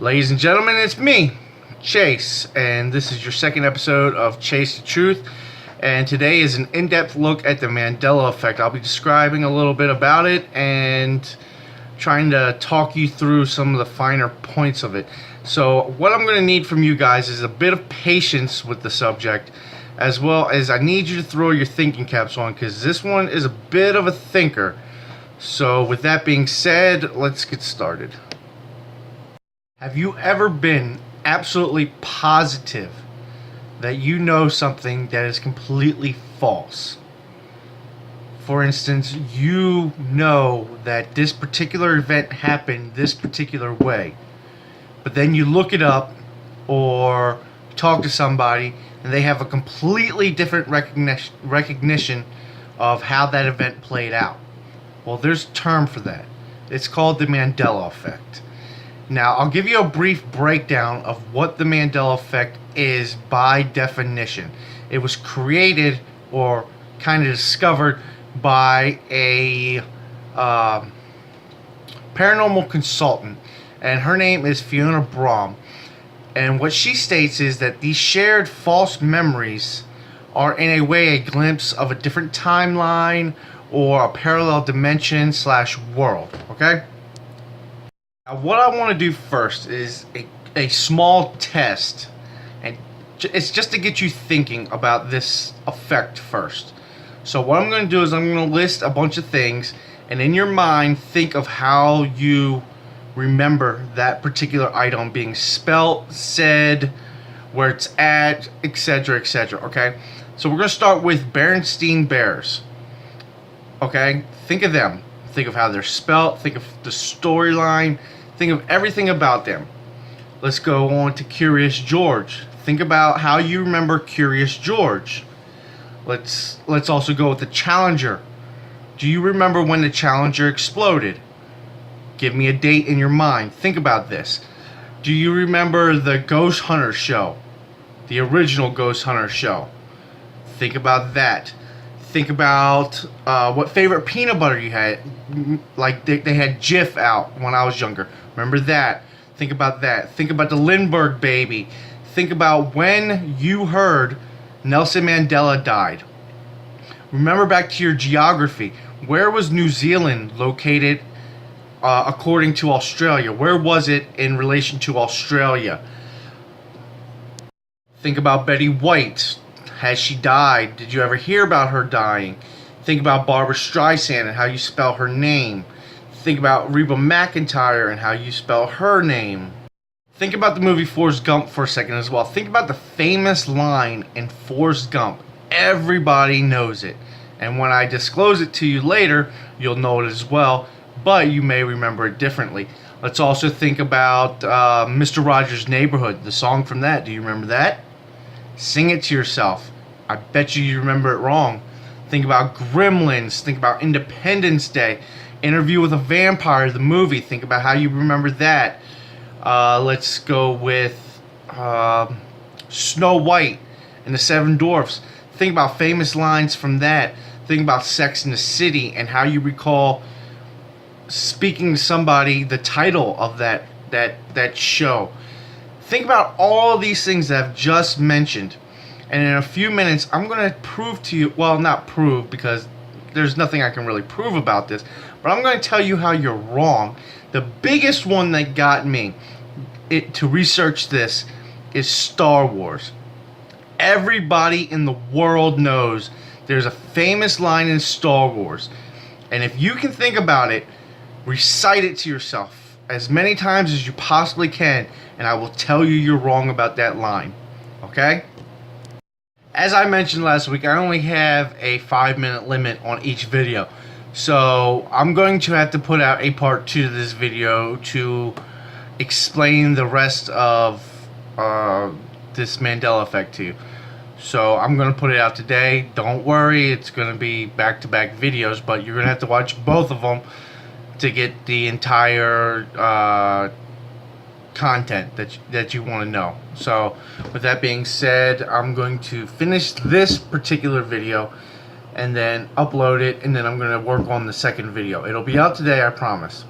Ladies and gentlemen, it's me, Chase, and this is your second episode of Chase the Truth. And today is an in-depth look at the Mandela effect. I'll be describing a little bit about it and trying to talk you through some of the finer points of it. So what I'm going to need from you guys is a bit of patience with the subject, as well as I need you to throw your thinking caps on, because this one is a bit of a thinker. So with that being said, let's get started. Have you ever been absolutely positive that you know something that is completely false? For instance, you know that this particular event happened this particular way, but then you look it up or talk to somebody and they have a completely different recognition of how that event played out. Well, there's a term for that. It's called the Mandela effect. Now, I'll give you a brief breakdown of what the Mandela effect is by definition. It was created or kind of discovered by a paranormal consultant, and her name is Fiona Braun. And what she states is that these shared false memories are in a way a glimpse of a different timeline or a parallel dimension / world, okay? Now, what I want to do first is a small test, and it's just to get you thinking about this effect first. So what I'm going to do is I'm going to list a bunch of things, and in your mind think of how you remember that particular item being spelt, said, where it's at, etc., etc. Okay, so we're going to start with Berenstain Bears. Okay, think of them. Think of how they're spelt. Think of the storyline. Think of everything about them. Let's go on to Curious George. Think about how you remember Curious George. Let's also go with the Challenger. Do you remember when the Challenger exploded? Give me a date in your mind. Think about this. Do you remember the Ghost Hunter show? The original Ghost Hunter show. Think about that. Think about what favorite peanut butter you had. Like they had Jif out when I was younger. Remember that. Think about that. Think about the Lindbergh baby. Think about when you heard Nelson Mandela died. Remember back to your geography. Where was New Zealand located according to Australia? Where was it in relation to Australia? Think about Betty White. Has she died? Did you ever hear about her dying? Think about Barbara Streisand and how you spell her name. Think about Reba McEntire and how you spell her name. Think about the movie Forrest Gump for a second as well. Think about the famous line in Forrest Gump. Everybody knows it. And when I disclose it to you later, you'll know it as well, but you may remember it differently. Let's also think about Mr. Rogers' Neighborhood, the song from that. Do you remember that? Sing it to yourself. I bet you remember it wrong. Think about Gremlins. Think about Independence Day. Interview with a Vampire, the movie. Think about how you remember that. Let's go with Snow White and the Seven Dwarfs. Think about famous lines from that. Think about Sex and the City and how you recall speaking to somebody the title of that show. Think about all these things that I've just mentioned, and in a few minutes I'm going to prove to you, well, not prove because there's nothing I can really prove about this, but I'm going to tell you how you're wrong. The biggest one that got me to research this is Star Wars. Everybody in the world knows there's a famous line in Star Wars, and if you can think about it, recite it to yourself as many times as you possibly can, and I will tell you you're wrong about that line. Okay? As I mentioned last week, I only have a 5-minute limit on each video. So I'm going to have to put out a part 2 to this video to explain the rest of this Mandela effect to you. So I'm going to put it out today. Don't worry, it's going to be back-to-back videos, but you're going to have to watch both of them to get the entire content that you want to know. So with that being said, I'm going to finish this particular video and then upload it, and then I'm going to work on the second video. It'll be out today, I promise.